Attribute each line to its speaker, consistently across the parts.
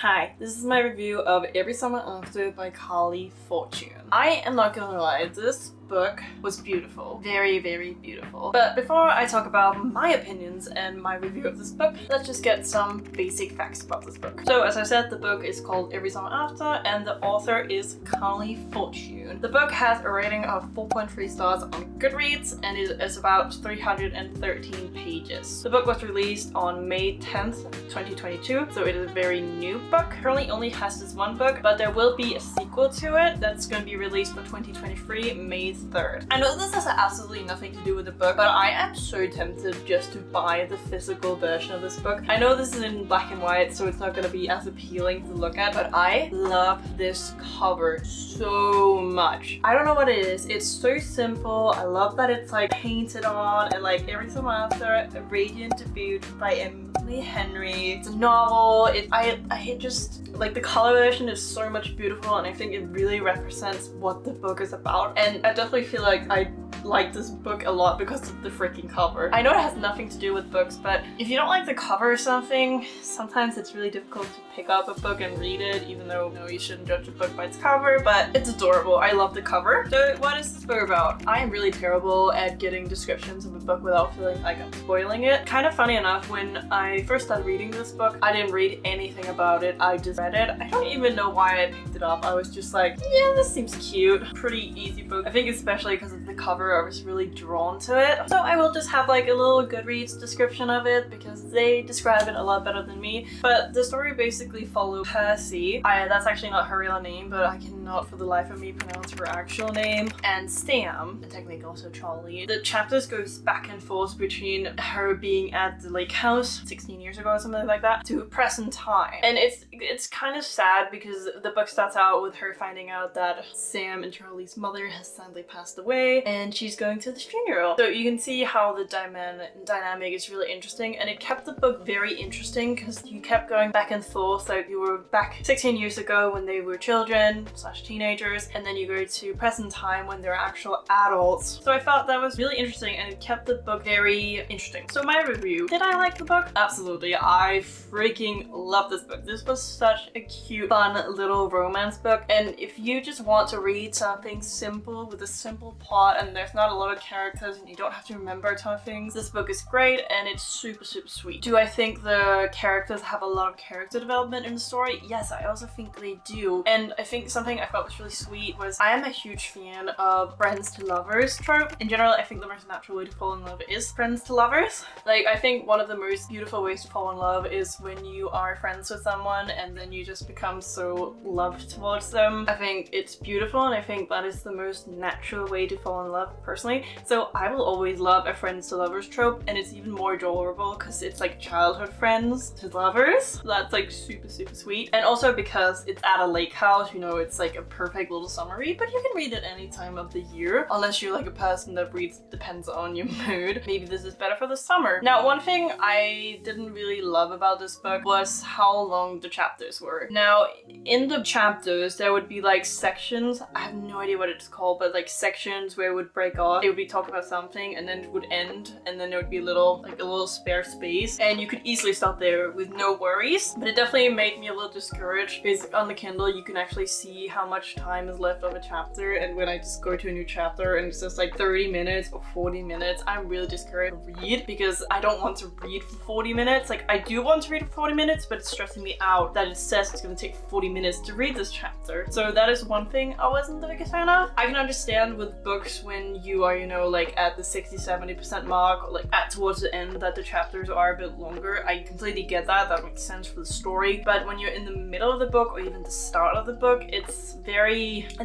Speaker 1: Hi, this is my review of Every Summer After by Carly Fortune. I am not gonna lie, this book was beautiful. Very, very beautiful. But before I talk about my opinions and my review of this book, let's just get some basic facts about this book. So as I said, the book is called Every Summer After and the author is Carly Fortune. The book has a rating of 4.3 stars on Goodreads and it is about 313 pages. The book was released on May 10th, 2022, so it is a very new book. Currently only has this one book, but there will be a sequel to it that's going to be released for 2023, May 3rd. I know this has absolutely nothing to do with the book, but I am so tempted just to buy the physical version of this book. I know this is in black and white, so it's not going to be as appealing to look at, but I love this cover so much. I don't know what it is. It's so simple. I love that it's like painted on and like Every Summer After, A Radiant Debut by Emily Henry. It's a novel. I just like the color version is so much beautiful and I think it really represents what the book is about. And I definitely feel like I like this book a lot because of the freaking cover. I know it has nothing to do with books, but if you don't like the cover or something, sometimes it's really difficult to pick up a book and read it, even though you shouldn't judge a book by its cover, but it's adorable. I love the cover. So what is this book about? I am really terrible at getting descriptions of a book without feeling like I'm spoiling it. Kind of funny enough, when I first started reading this book, I didn't read anything about it. I just read it. I don't even know why I picked it up. I was just like, yeah, this seems cute. Pretty easy book. I think especially because of the cover, I was really drawn to it. So I will just have like a little Goodreads description of it because they describe it a lot better than me. But the story basically follows Percy. That's actually not her real name, but I cannot for the life of me pronounce her actual name. And Sam, and technically also Charlie. The chapters goes back and forth between her being at the lake house 16 years ago or something like that to present time. And it's kind of sad because the book starts out with her finding out that Sam and Charlie's mother has sadly passed away and she's going to the funeral. So you can see how the dynamic is really interesting, and it kept the book very interesting because you kept going back and forth. Like you were back 16 years ago when they were children / teenagers, and then you go to present time when they're actual adults. So I thought that was really interesting and it kept the book very interesting. So my review, did I like the book? Absolutely. I freaking love this book. This was such a cute, fun little romance book, and if you just want to read something simple with a simple plot and there's not a lot of characters and you don't have to remember a ton of things, this book is great and it's super sweet. Do I think the characters have a lot of character development in the story? Yes, I also think they do. And I think something I thought was really sweet was I am a huge fan of friends to lovers trope. In general, I think the most natural way to fall in love is friends to lovers. Like, I think one of the most beautiful ways to fall in love is when you are friends with someone and then you just become so loved towards them. I think it's beautiful and I think that is the most natural way to fall in love personally. So I will always love a friends to lovers trope, and it's even more adorable because it's like childhood friends to lovers. That's like super sweet. And also because it's at a lake house, it's like a perfect little summer read, but you can read it any time of the year unless you're like a person that reads depends on your mood. Maybe this is better for the summer. Now, one thing I didn't really love about this book was how long the chapters were. Now, in the chapters, there would be like sections. I have no idea what it's called, but like sections where it would break off. It would be talk about something and then it would end, and then there would be a little spare space, and you could easily stop there with no worries. But it definitely made me a little discouraged because on the Kindle you can actually see how much time is left of a chapter, and when I just go to a new chapter and it's just like 30 minutes or 40 minutes, I'm really discouraged to read because I don't want to read for 40 minutes. Like, I do want to read for 40 minutes, but it's stressing me out that it says it's going to take 40 minutes to read this chapter. So that is one thing I wasn't the biggest fan of. I can understand with books when you are, like at the 60-70% mark, or like at towards the end, that the chapters are a bit longer. I completely get that. That makes sense for the story. But when you're in the middle of the book or even the start of the book, it's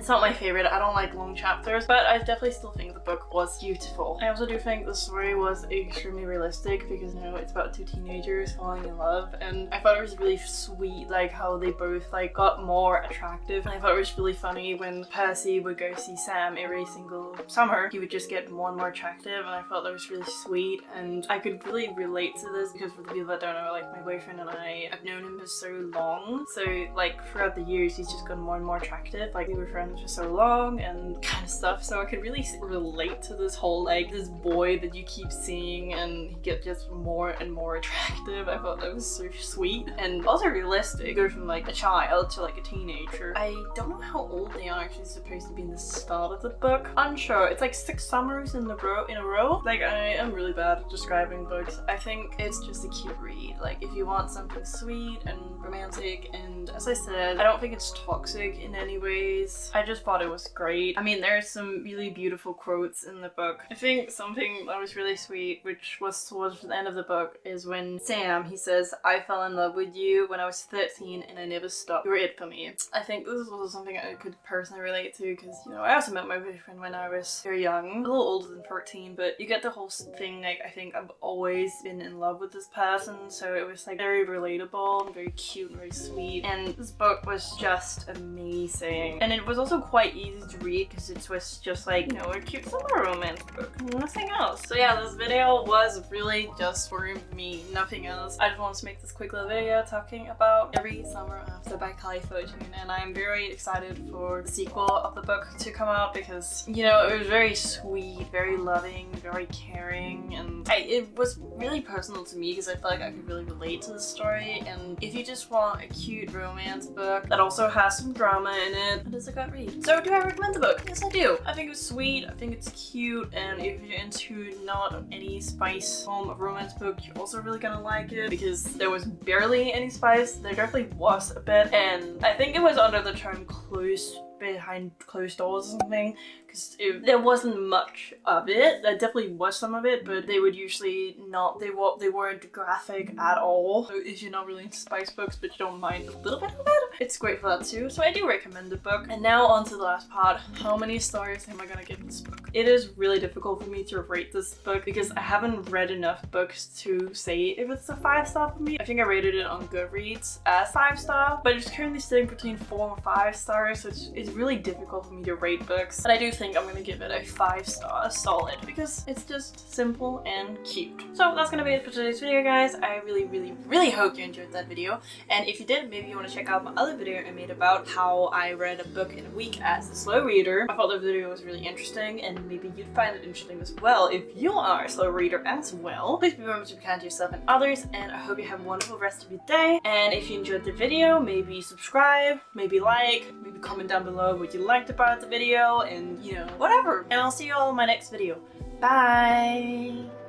Speaker 1: not my favorite. I don't like long chapters, but I definitely still think the book was beautiful. I also do think the story was extremely realistic because, it's about two teenagers falling in love, and I thought it was really sweet, like how they both like got more attractive. And I thought it was really funny when Percy would go see Sam every single summer summer, he would just get more and more attractive, and I thought that was really sweet. And I could really relate to this because for the people that don't know, like my boyfriend and I've known him for so long. So like throughout the years, he's just gotten more and more attractive. Like we were friends for so long and kind of stuff. So I could really relate to this whole like this boy that you keep seeing and he gets just more and more attractive. I thought that was so sweet and also realistic. Go from like a child to like a teenager. I don't know how old they are actually supposed to be in the start of the book. Unsure. It's like 6 summers in a row. Like I am really bad at describing books. I think it's just a cute read. Like if you want something sweet and romantic, and as I said, I don't think it's toxic in any ways. I just thought it was great. I mean, there's some really beautiful quotes in the book. I think something that was really sweet, which was towards the end of the book, is when Sam, he says, "I fell in love with you when I was 13 and I never stopped. You were it for me." I think this is also something I could personally relate to because, you know, I also met my boyfriend when I was very young, a little older than 14, but you get the whole thing, like, I think I've always been in love with this person, so it was like very relatable and very cute and very sweet, and this book was just amazing. And it was also quite easy to read because it was just like, you know, a cute summer romance book, nothing else. So yeah, this video was really just for me, nothing else. I just wanted to make this quick little video talking about Every Summer After by Callie Fortune, and I'm very excited for the sequel of the book to come out because, you know, it was very sweet, very loving, very caring, and it was really personal to me because I felt like I could really relate to the story. And if you just want a cute romance book that also has some drama in it, it is a good read. So do I recommend the book? Yes, I do. I think it's sweet, I think it's cute, and if you're into not any spice form of romance book, you're also really gonna like it because there was barely any spice. There definitely was a bit, and I think it was under the term behind closed doors or something, because there wasn't much of it. There definitely was some of it, but they would usually not, they weren't graphic at all. So if you're not really into spice books but you don't mind a little bit of it, it's great for that too. So I do recommend the book. And now on to the last part. How many stars am I gonna give this book? It is really difficult for me to rate this book because I haven't read enough books to say if it's a 5-star for me. I think I rated it on Goodreads as 5-star, but it's currently sitting between 4 and 5 stars, so it's really difficult for me to rate books. And I do think I'm gonna give it a 5-star solid because it's just simple and cute. So that's gonna be it for today's video, guys. I really hope you enjoyed that video, and if you did, maybe you want to check out my other video I made about how I read a book in a week as a slow reader. I thought the video was really interesting, and maybe you'd find it interesting as well if you are a slow reader as well. Please be remember to be kind to yourself and others, and I hope you have a wonderful rest of your day. And if you enjoyed the video, maybe subscribe, maybe like, maybe comment down below what you liked about the video, and you know, whatever. And I'll see you all in my next video. Bye!